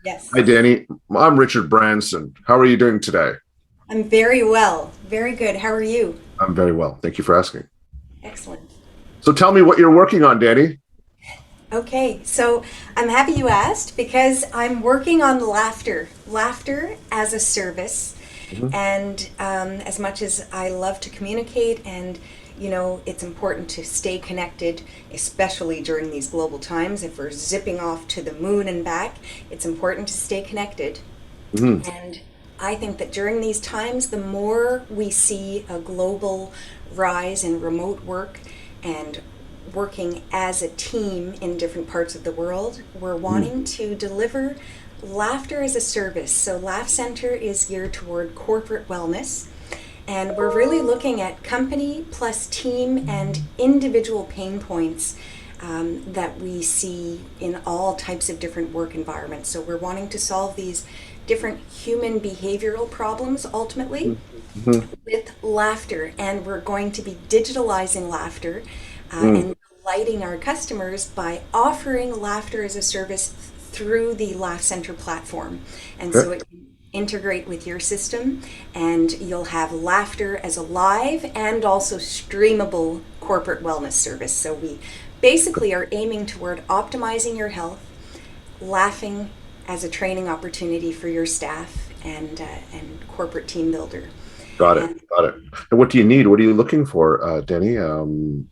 Yes, Hi, Danny. I'm Richard Branson. How are you doing today? I'm very well. Very good. How are you? I'm very well. Thank you for asking. Excellent. So tell me what you're working on, Danny. Okay, so I'm happy you asked because I'm working on laughter as a service. Mhm. And as much as I love to communicate, and it's important to stay connected, especially during these global times. If we're zipping off to the moon and back, it's important to stay connected. Mhm. And I think that during these times, the more we see a global rise in remote work and working as a team in different parts of the world, we're Mhm. wanting to deliver laughter as a service. So, Laugh Center is geared toward corporate wellness. And we're really looking at company plus team and individual pain points that we see in all types of different work environments. So we're wanting to solve these different human behavioral problems ultimately Mhm. with laughter. And we're going to be digitalizing laughter Mhm. and delighting our customers by offering laughter as a service through the Laugh Center platform. And Okay. so it can integrate with your system, and you'll have laughter as a live and also streamable corporate wellness service. So we basically are aiming toward optimizing your health, laughing as a training opportunity for your staff and corporate team builder. Got it. And Got it. And what do you need? What are you looking for, Danny?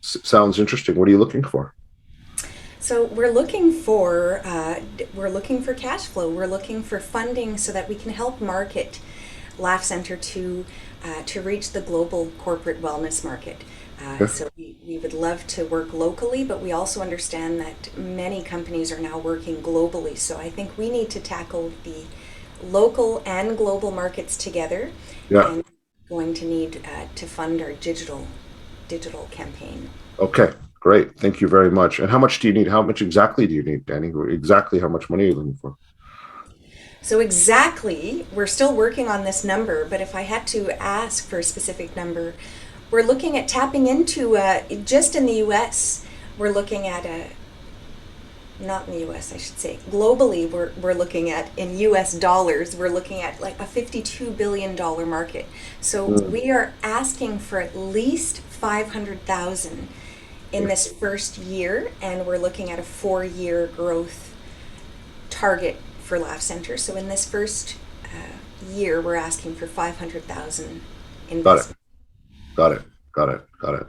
Sounds interesting. What are you looking for? so we're looking for cash flow. We're looking for funding so that we can help market Laugh Center to reach the global corporate wellness market. Okay. So we would love to work locally, but we also understand that many companies are now working globally. So I think we need to tackle the local and global markets together, Yeah. and going to need to fund our digital campaign. Okay. Great. Thank you very much. And how much do you need? How much exactly do you need, Danny? Exactly how much money are you looking for? So exactly, we're still working on this number, but if I had to ask for a specific number, we're looking at tapping into just in the U.S. We're looking at a not in the U.S. I should say globally. We're looking at in U.S. dollars. We're looking at like a $52 billion market. So Mm. we are asking for at least 500,000 in this first year, and we're looking at a 4-year growth target for Laugh Center. So in this first year, we're asking for 500,000 Got it. investment. Got it. Got it. Got it.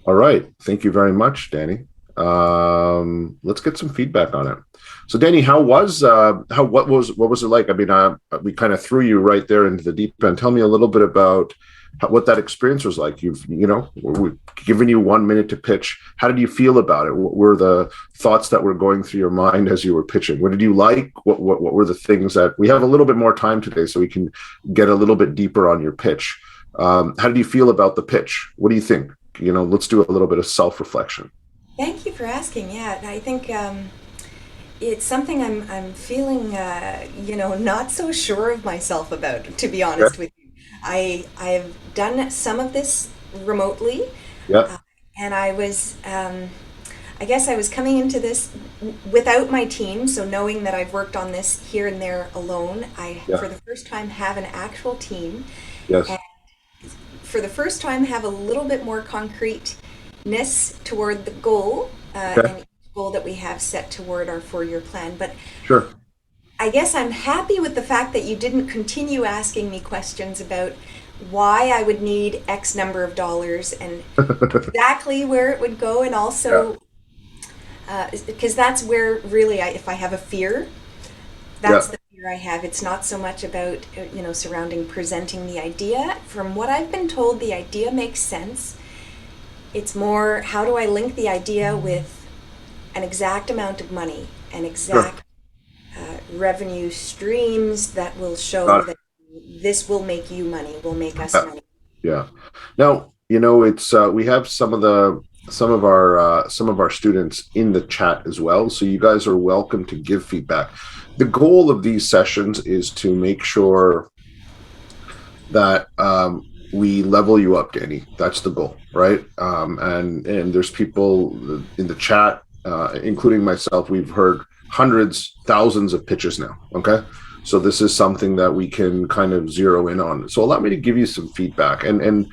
All right. Thank you very much, Danny. Let's get some feedback on it. So, Danny, how what was it like? I mean, we kind of threw you right there into the deep end. Tell me a little bit about what that experience was like. We've given you 1 minute to pitch. How did you feel about it? What were the thoughts that were going through your mind as you were pitching? What did you like? What were the things that we have a little bit more time today, so we can get a little bit deeper on your pitch? How did you feel about the pitch? What do you think? Let's do a little bit of self-reflection. Thank you for asking. Yeah, I think it's something I'm feeling, not so sure of myself about, to be Okay. honest with you. I've done some of this remotely, Yeah. uh, and I guess I was coming into this without my team. So knowing that I've worked on this here and there alone, I Yeah. for the first time have an actual team, Yes. and for the first time have a little bit more concreteness toward the goal, Okay. and each goal that we have set toward our 4-year plan. But Sure. I guess I'm happy with the fact that you didn't continue asking me questions about why I would need X number of dollars and exactly where it would go, and Yeah. also because that's where really, if I have a fear, that's Yeah. the fear I have. It's not so much about surrounding presenting the idea. From what I've been told, the idea makes sense. It's more, how do I link the idea with an exact amount of money, an Sure. exact revenue streams that will show Got that this will make you money, will make it. us Yeah. money. Yeah. Now, it's we have some of our students in the chat as well. So you guys are welcome to give feedback. The goal of these sessions is to make sure that we level you up, Danny. That's the goal, right? And there's people in the chat, including myself. We've heard hundreds, thousands of pitches now. Okay. So this is something that we can kind of zero in on. So allow me to give you some feedback, and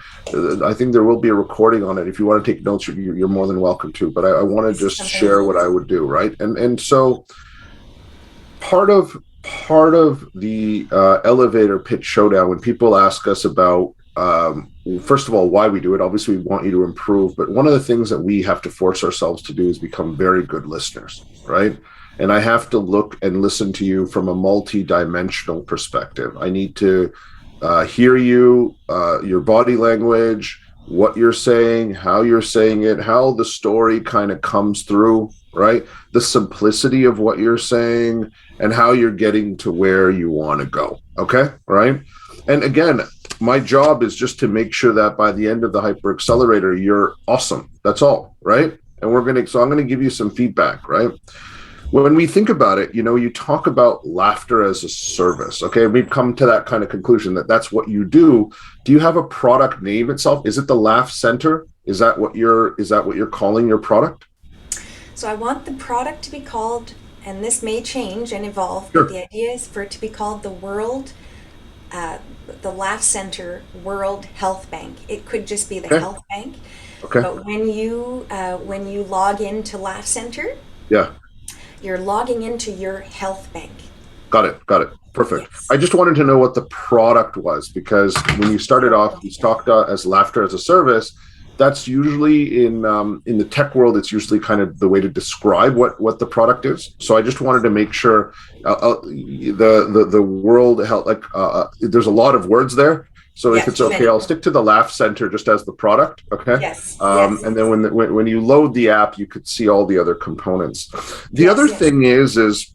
I think there will be a recording on it. If you want to take notes, you're more than welcome to. But I want to just share what I would do, right? And so part of the elevator pitch showdown, when people ask us about first of all why we do it, obviously we want you to improve, but one of the things that we have to force ourselves to do is become very good listeners, right? And I have to look and listen to you from a multi-dimensional perspective. I need to hear you, your body language, what you're saying, how you're saying it, how the story kind of comes through, right? The simplicity of what you're saying and how you're getting to where you want to go. Okay, right? And again, my job is just to make sure that by the end of the Hyper Accelerator, you're awesome. That's all, right? And I'm going to give you some feedback, right? When we think about it, you talk about laughter as a service. Okay, we've come to that kind of conclusion that that's what you do. Do you have a product name itself? Is it the Laugh Center? Is that what you're calling your product? So I want the product to be called, and this may change and evolve, Sure. but the idea is for it to be called the Laugh Center World Health Bank. It could just be the Okay. Health Bank. Okay. But when you log into Laugh Center, Yeah. you're logging into your health bank. Got it. Perfect. Yes. I just wanted to know what the product was, because when you started off, you talked as laughter as a service. That's usually in the tech world. It's usually kind of the way to describe what the product is. So I just wanted to make sure the world health, there's a lot of words there. So Yes, if it's okay, I'll stick to the Laugh Center just as the product. Okay. Yes. And then when you load the app, you could see all the other components. The Yes, other yes. thing is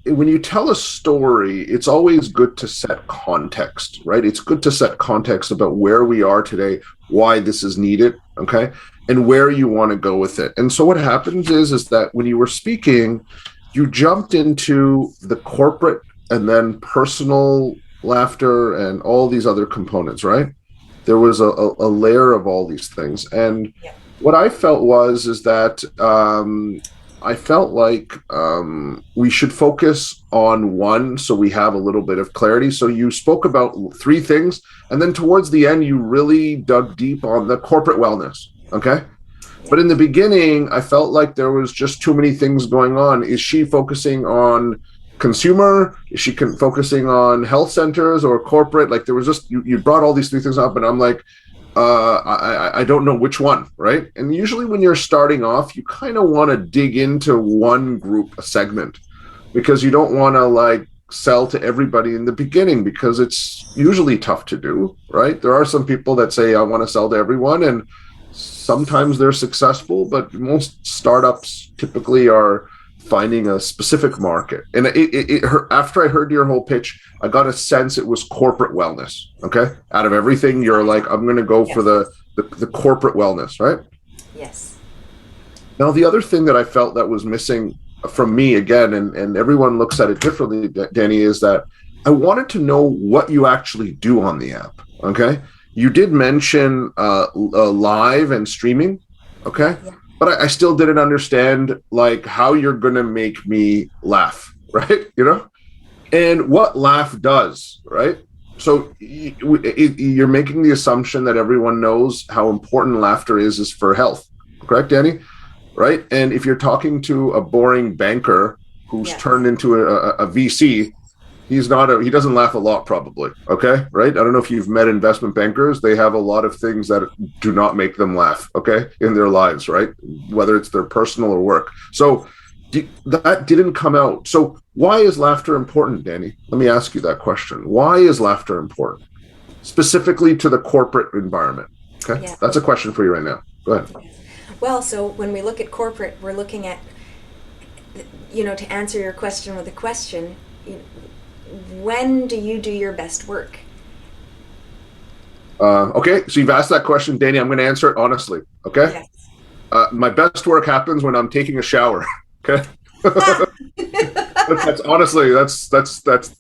when you tell a story, it's always good to set context, right? It's good to set context about where we are today, why this is needed, okay, and where you want to go with it. And so what happens is that when you were speaking, you jumped into the corporate and then personal laughter and all these other components, right? There was a layer of all these things. And Yeah. what I felt is that I felt like we should focus on one so we have a little bit of clarity. So you spoke about three things, and then towards the end, you really dug deep on the corporate wellness, okay? But in the beginning, I felt like there was just too many things going on. Is she focusing on consumer? Is she focusing on health centers or corporate? Like there was just, you brought all these three things up, and I'm like, I don't know which one, right? And usually when you're starting off, you kind of want to dig into one group, a segment, because you don't want to sell to everybody in the beginning, because it's usually tough to do, right? There are some people that say, I want to sell to everyone, and sometimes they're successful, but most startups typically are finding a specific market. And after I heard your whole pitch, I got a sense it was corporate wellness. Okay, out of everything, you're like, I'm going to go for the corporate wellness, right? Yes. Now, the other thing that I felt that was missing from me, again, and everyone looks at it differently, Danny, is that I wanted to know what you actually do on the app. Okay, you did mention live and streaming. Okay. Yeah. But I still didn't understand how you're going to make me laugh, right? And what laugh does, right? So you're making the assumption that everyone knows how important laughter is for health, correct, Danny? Right? And if you're talking to a boring banker who's turned into a VC, he doesn't laugh a lot, probably. Okay, right? I don't know if you've met investment bankers. They have a lot of things that do not make them laugh, okay, in their lives, right? Whether it's their personal or work. So that didn't come out. So why is laughter important, Danny? Let me ask you that question. Why is laughter important, specifically to the corporate environment? Okay, Yeah. That's a question for you right now. Go ahead. Well, so when we look at corporate, we're looking at, to answer your question with a question, when do you do your best work? Okay, so you've asked that question, Danny. I'm going to answer it honestly. Okay. Yes. My best work happens when I'm taking a shower. Okay. that's honestly, that's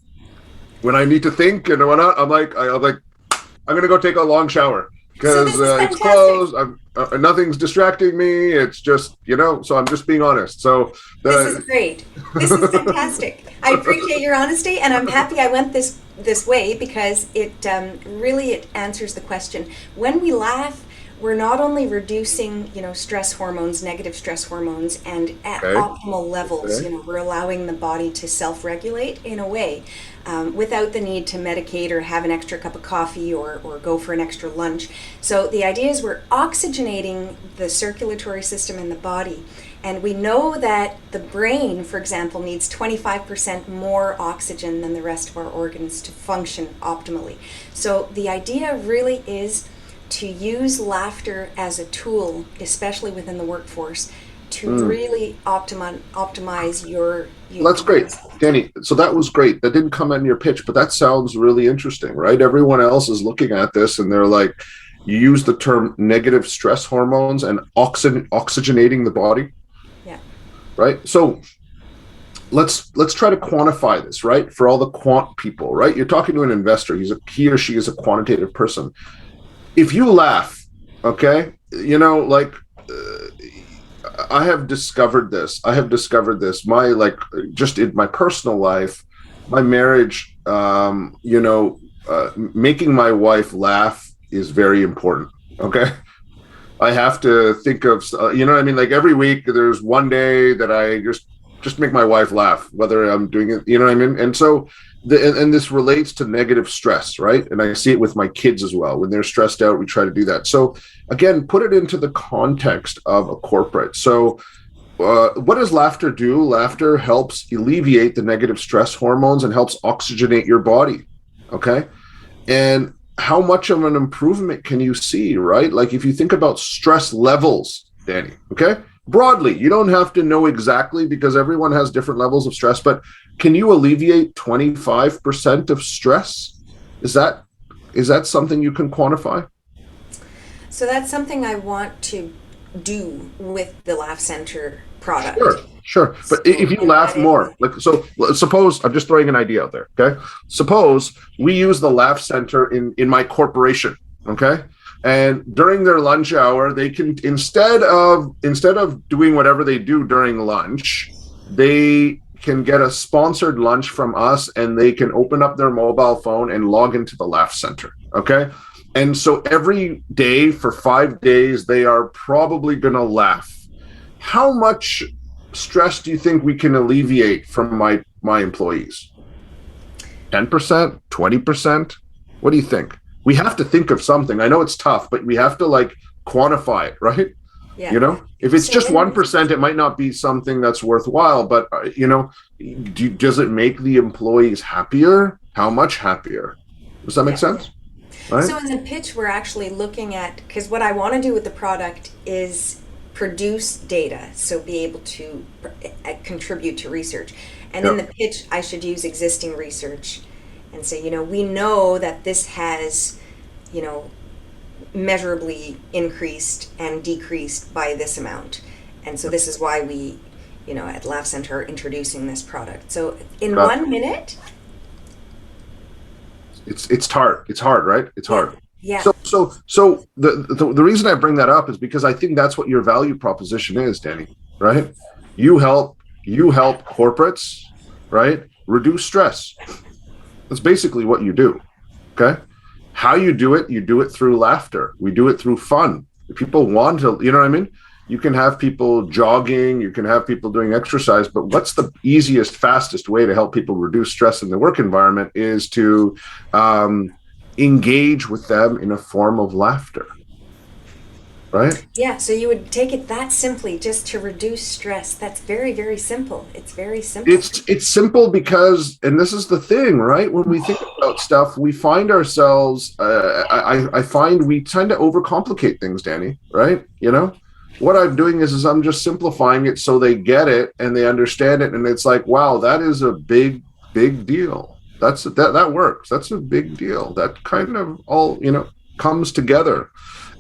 when I need to think and whatnot. I'm going to go take a long shower. So this because is it's fantastic. closed. Nothing's distracting me. It's just, so I'm just being honest. So This is the great. This is fantastic. I appreciate your honesty, and I'm happy I went this way because it really it answers the question. When we laugh, we're not only reducing stress hormones, negative stress hormones, and at okay, optimal levels. okay. We're allowing the body to self-regulate in a way without the need to medicate or have an extra cup of coffee or go for an extra lunch. So the idea is we're oxygenating the circulatory system in the body. And we know that the brain, for example, needs 25% more oxygen than the rest of our organs to function optimally. So the idea really is to use laughter as a tool, especially within the workforce, to really optimize your Well, that's great, Danny. So that was great. That didn't come in your pitch, but that sounds really interesting, right? Everyone else is looking at this and they're like, you use the term negative stress hormones and oxygenating the body, yeah. right? So let's try to quantify this, right? For all the quant people, right? You're talking to an investor. He or she is a quantitative person. If you laugh, okay, I have discovered this. My just in my personal life, my marriage, making my wife laugh is very important. Okay, I have to think of, what I mean? Like every week, there's one day that I just make my wife laugh, whether I'm doing it, you know what I mean? And so, and this relates to negative stress, right? And I see it with my kids as well. When they're stressed out, we try to do that. So again, put it into the context of a corporate. So what does laughter do? Laughter helps alleviate the negative stress hormones and helps oxygenate your body. Okay. And how much of an improvement can you see, right? Like if you think about stress levels, Danny, okay? Broadly, you don't have to know exactly because everyone has different levels of stress, but can you alleviate 25% of stress? Is that something you can quantify? So that's something I want to do with the Laugh Center product. Sure. But So, if you laugh more, like, so suppose I'm just throwing an idea out there. Okay. Suppose we use the Laugh Center in my corporation. Okay. And during their lunch hour, they can, instead of doing whatever they do during lunch, they can get a sponsored lunch from us and they can open up their mobile phone and log into the Laugh Center. Okay. And so every day for 5 days, they are probably going to laugh. How much stress do you think we can alleviate from my employees? 10%, 20%? What do you think? We have to think of something. I know it's tough, but we have to quantify it, right? yeah. If it's So just in 1%, it might not be something that's worthwhile, but does it make the employees happier? How much happier? Does that make sense? Right? So in the pitch, we're actually looking at, because what I want to do with the product is produce data, so be able to contribute to research. And in the pitch, I should use existing research and say, we know that this has, measurably increased and decreased by this amount. And so this is why we, at Laugh Center are introducing this product. So in 1 minute, it's hard. It's hard, right? It's hard. yeah. So the reason I bring that up is because I think that's what your value proposition is, Danny, right? You help corporates, right? Reduce stress. That's basically what you do. Okay. How you do it through laughter. We do it through fun. If people want to, you know what I mean? You can have people jogging, you can have people doing exercise, but what's the easiest, fastest way to help people reduce stress in the work environment is to engage with them in a form of laughter. Right? Yeah, so you would take it that simply just to reduce stress. That's very, very simple. It's very simple. It's simple because, and this is the thing, right? When we think about stuff, we find ourselves, I find we tend to overcomplicate things, Danny, right? What I'm doing is I'm just simplifying it so they get it and they understand it. And it's like, wow, that is a big, big deal. That works. That's a big deal. That kind of all, comes together.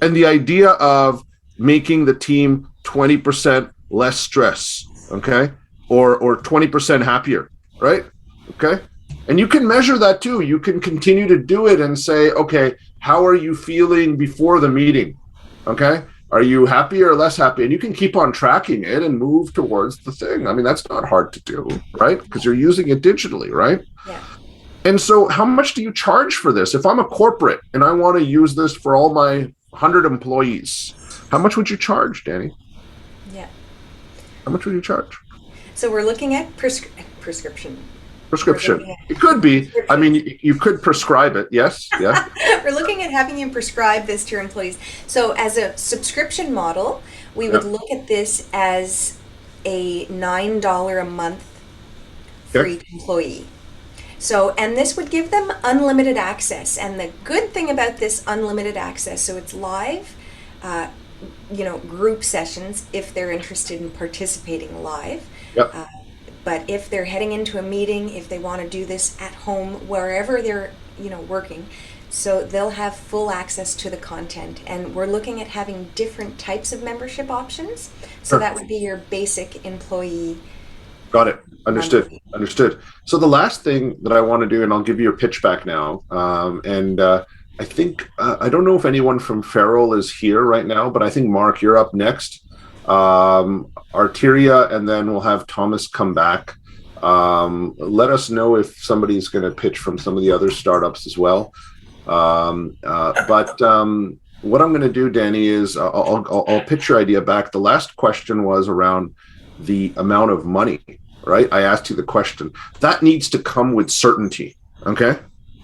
And the idea of making the team 20% less stress, okay? Or 20% happier, right? Okay? And you can measure that too. You can continue to do it and say, okay, how are you feeling before the meeting? Okay. Are you happy or less happy? And you can keep on tracking it and move towards the thing. I mean, that's not hard to do, right? Because you're using it digitally, right? Yeah. And so how much do you charge for this? If I'm a corporate and I want to use this for all my 100 employees, how much would you charge, Danny? Yeah. How much would you charge? So we're looking at prescription. Prescription. It could be. I mean, you could prescribe it. Yes. Yeah. We're looking at having you prescribe this to your employees. So as a subscription model, we would look at this as a $9 a month for each employee. So, and this would give them unlimited access. And the good thing about this unlimited access, so it's live, group sessions if they're interested in participating live. Yep. But if they're heading into a meeting, if they want to do this at home, wherever they're, working, so they'll have full access to the content. And we're looking at having different types of membership options. So that would be your basic employee. Got it. Understood. So the last thing that I want to do, and I'll give you a pitch back now. I think, I don't know if anyone from Farrell is here right now, but I think, Mark, you're up next. Arteria, and then we'll have Thomas come back. Let us know if somebody's going to pitch from some of the other startups as well. But what I'm going to do, Danny, is I'll pitch your idea back. The last question was around the amount of money, right? I asked you the question. That needs to come with certainty, okay?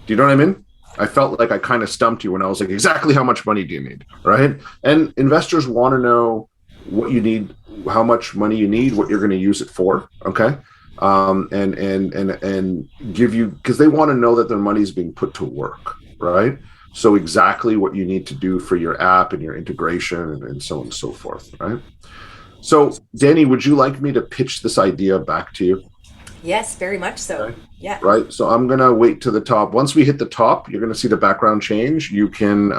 Do you know what I mean? I felt like I kind of stumped you when I was like, exactly how much money do you need, right? And investors want to know what you need, how much money you need, what you're going to use it for, okay? And give you, because they want to know that their money is being put to work, right? So exactly what you need to do for your app and your integration and so on and so forth, right? So, Danny, would you like me to pitch this idea back to you? Yes, very much so. Okay. Yeah. Right. So I'm going to wait to the top. Once we hit the top, you're going to see the background change. You can,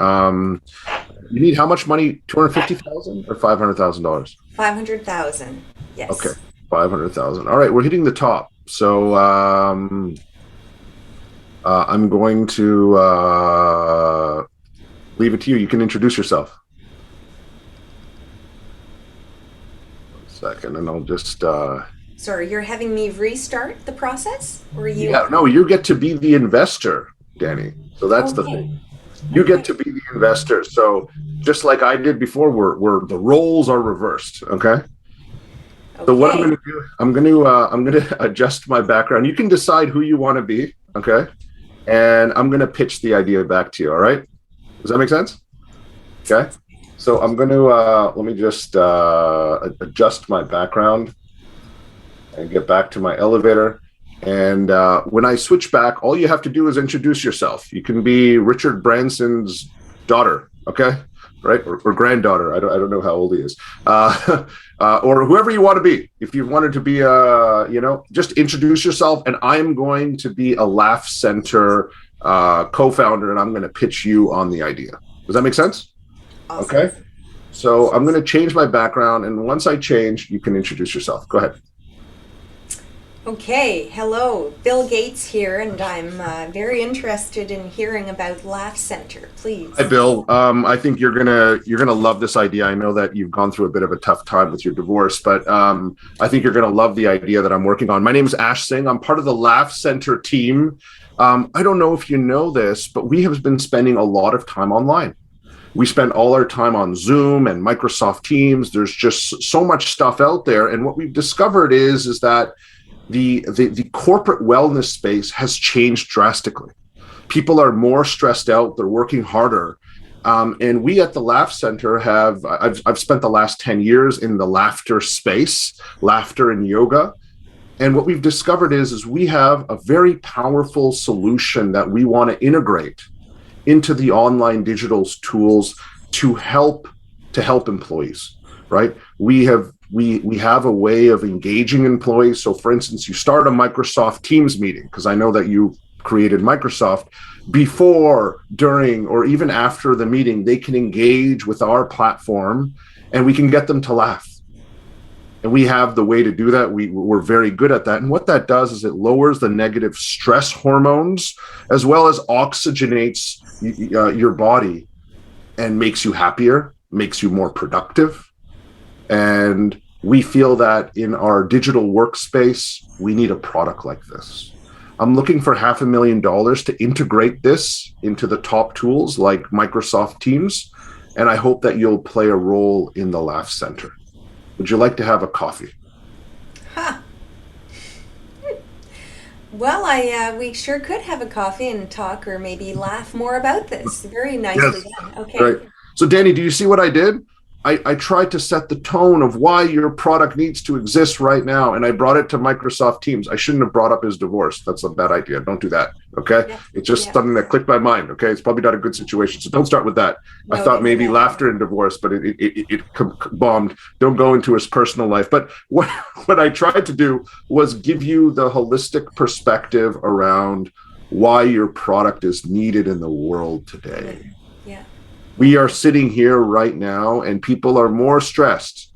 you need how much money? $250,000 or $500,000? 500,000. Yes. Okay. 500,000. All right. We're hitting the top. So I'm going to leave it to you. You can introduce yourself. 1 second, and I'll just. Sorry, you're having me restart the process, or you? Yeah. No, you get to be the investor, Danny. So that's the thing. You get to be the investor. So just like I did before, we're the roles are reversed. Okay. So what I'm going to do, I'm going to adjust my background. You can decide who you want to be. Okay. And I'm going to pitch the idea back to you. All right. Does that make sense? Okay. So I'm going to, let me just adjust my background and get back to my elevator. And when I switch back, all you have to do is introduce yourself. You can be Richard Branson's daughter, okay? Right? Or granddaughter. I don't know how old he is. Or whoever you want to be. If you wanted to be, just introduce yourself. And I'm going to be a Laugh Center co-founder, and I'm going to pitch you on the idea. Does that make sense? Awesome. Okay. So I'm going to change my background. And once I change, you can introduce yourself. Go ahead. Okay, hello, Bill Gates here, and I'm very interested in hearing about Laugh Center. Please. Hi, Bill. I think you're gonna love this idea. I know that you've gone through a bit of a tough time with your divorce, but I think you're gonna love the idea that I'm working on. My name is Ash Singh. I'm part of the Laugh Center team. I don't know if you know this, but we have been spending a lot of time online. We spend all our time on Zoom and Microsoft Teams. There's just so much stuff out there, and what we've discovered is that the corporate wellness space has changed drastically. People are more stressed out. They're working harder. And we at the Laugh Center I've spent the last 10 years in the laughter space, laughter and yoga. And what we've discovered is we have a very powerful solution that we want to integrate into the online digital tools to help employees, right? We have a way of engaging employees. So for instance, you start a Microsoft Teams meeting, because I know that you created Microsoft. Before, during, or even after the meeting, they can engage with our platform and we can get them to laugh. And we have the way to do that. We're very good at that. And what that does is it lowers the negative stress hormones as well as oxygenates your body and makes you happier, makes you more productive. And we feel that in our digital workspace, we need a product like this. I'm looking for $500,000 to integrate this into the top tools like Microsoft Teams. And I hope that you'll play a role in the Laugh Center. Would you like to have a coffee? Huh. Well, we sure could have a coffee and talk or maybe laugh more about this. Very nicely done. Okay. Right. So, Danny, do you see what I did? I tried to set the tone of why your product needs to exist right now, and I brought it to Microsoft Teams. I shouldn't have brought up his divorce. That's a bad idea. Don't do that, okay? Yeah. It's just something that clicked my mind, okay? It's probably not a good situation, so don't start with that. No, I thought maybe laughter and divorce, but it bombed. Don't go into his personal life. But what I tried to do was give you the holistic perspective around why your product is needed in the world today. Yeah. We are sitting here right now and people are more stressed.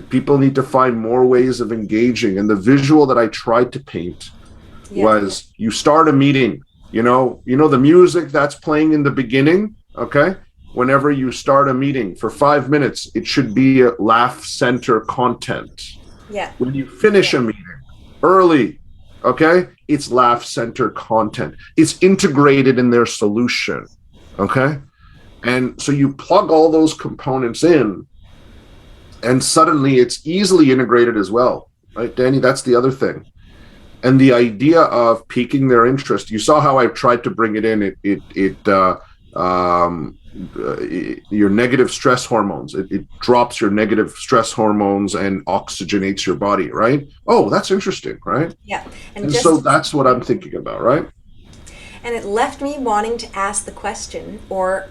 People need to find more ways of engaging. And the visual that I tried to paint was you start a meeting, you know the music that's playing in the beginning, okay? Whenever you start a meeting for 5 minutes, it should be a Laugh Center content. Yeah. When you finish a meeting early, okay, it's Laugh Center content. It's integrated in their solution. Okay. And so you plug all those components in and suddenly it's easily integrated as well. Right, Danny? That's the other thing. And the idea of piquing their interest, you saw how I tried to bring it in. Your negative stress hormones. It drops your negative stress hormones and oxygenates your body, right? Oh, that's interesting, right? Yeah. And so that's what I'm thinking about, right? And it left me wanting to ask the question or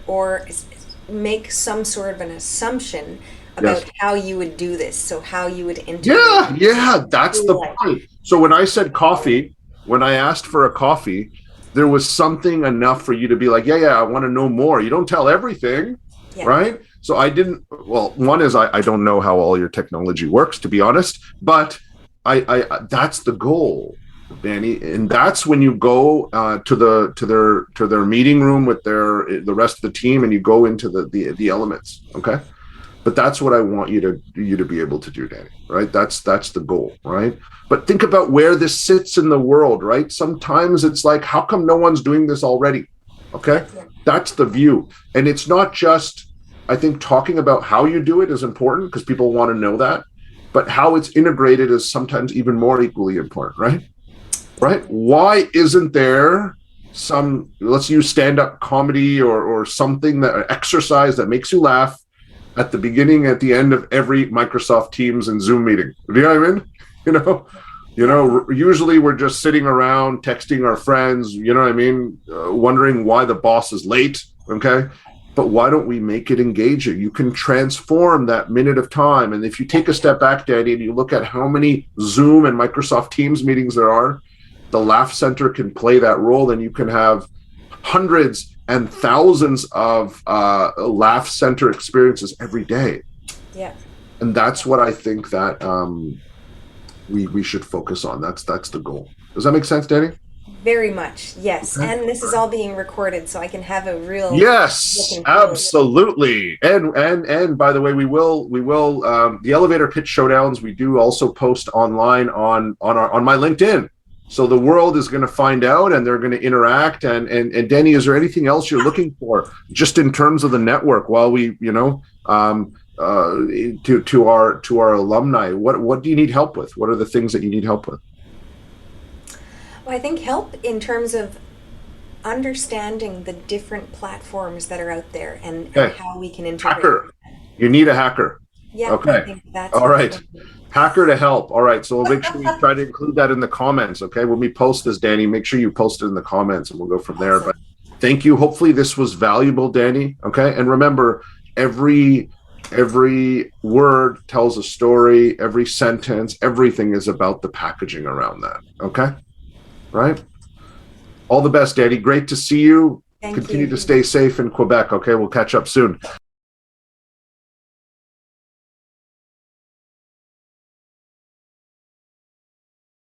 make some sort of an assumption about how you would do this. So how you would integrate. Yeah, that's the point. So when I said coffee, when I asked for a coffee, there was something enough for you to be like, I want to know more. You don't tell everything, right? So I didn't, well, one is I don't know how all your technology works, to be honest, but I that's the goal. Danny, and that's when you go to their meeting room with the rest of the team, and you go into the elements. Okay, but that's what I want you to be able to do, Danny. Right? That's the goal, right? But think about where this sits in the world, right? Sometimes it's like, how come no one's doing this already? Okay, that's the view, and it's not just. I think talking about how you do it is important because people want to know that, but how it's integrated is sometimes even more equally important, right? Right? Why isn't there some, let's use stand-up comedy or something, that exercise that makes you laugh at the beginning, at the end of every Microsoft Teams and Zoom meeting? Do you know what I mean? Usually we're just sitting around texting our friends, wondering why the boss is late, okay? But why don't we make it engaging? You can transform that minute of time. And if you take a step back, Danny, and you look at how many Zoom and Microsoft Teams meetings there are, the Laugh Center can play that role, and you can have hundreds and thousands of Laugh Center experiences every day. Yeah. And that's what I think that we should focus on. That's the goal. Does that make sense, Danny? Very much, yes. Okay. And this is all being recorded, so I can have a real absolutely. And by the way, we will the elevator pitch showdowns. We do also post online on my LinkedIn. So the world is going to find out, and they're going to interact. And Danny, is there anything else you're looking for, just in terms of the network? While we, to our alumni, what do you need help with? What are the things that you need help with? Well, I think help in terms of understanding the different platforms that are out there and how we can integrate. Hacker. You need a hacker. Yeah. Okay. I think that's all right. Hacker to help. All right. So we'll make sure we try to include that in the comments. Okay. When we post this, Danny, make sure you post it in the comments, and we'll go from there. But thank you. Hopefully this was valuable, Danny. Okay. And remember, every word tells a story. Every sentence, everything is about the packaging around that. Okay. Right. All the best, Danny. Great to see you. Continue to stay safe in Quebec. Okay. We'll catch up soon.